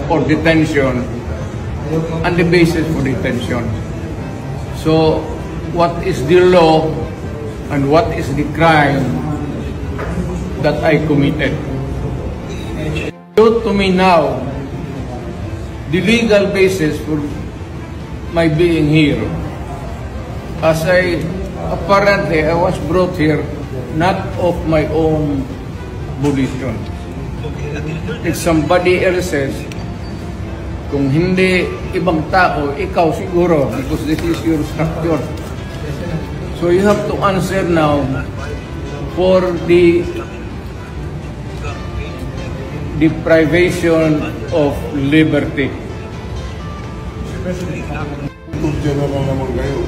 or detention and the basis for detention. So, what is the law and what is the crime that I committed? To me now, the legal basis for my being here, as apparently I was brought here not of my own volition. It's somebody else's. Kung hindi ibang tao, ikaw siguro, because this is your structure. So you have to answer now for the deprivation of liberty. General naman kayo.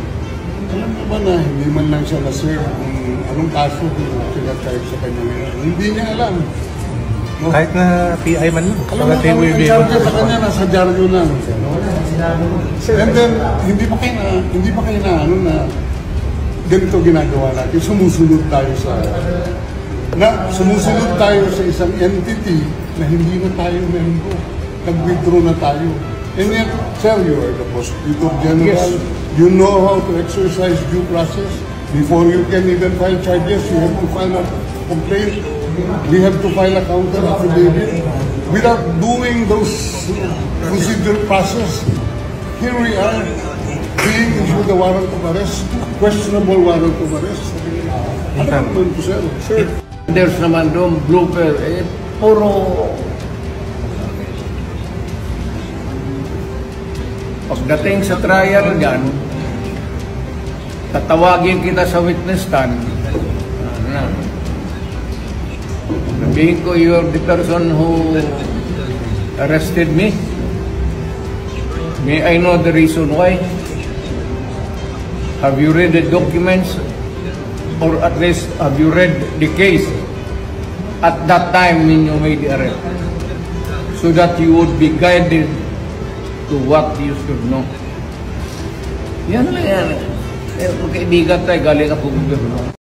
Alam mo ba na hindi man lang siya na-serve kung anong kaso kung pinag-type sa kanya ngayon? Hindi niya alam. No? Kahit na PI man lang. Alam mo, ang charge sa kanya nasa dyaryo lang. And then, hindi pa kayo na ano na ganito ginagawa natin. Sumusunod tayo sa isang entity na hindi na tayo member. Nag-withdraw na tayo. And yet, sir, you are the Prosecutor General. Yes. You know how to exercise due process. Before you can even file charges, you have to file a complaint. We have to file a counter affidavit. Without doing those procedural process, here we are, being issued a warrant of arrest, questionable warrant of arrest. Ano naman po, sir? Sir. There's naman doon blooper, puro pagdating sa trial dyan, tatawagin kita sa witness stand. Sabihin ko, you're the person who arrested me. May I know the reason why? Have you read the documents? Or at least, have you read the case at that time when you made the arrest? So that you would be guided to what you should know. Yan lang yan. Kung kaibigan tayo, galing ako gobyerno.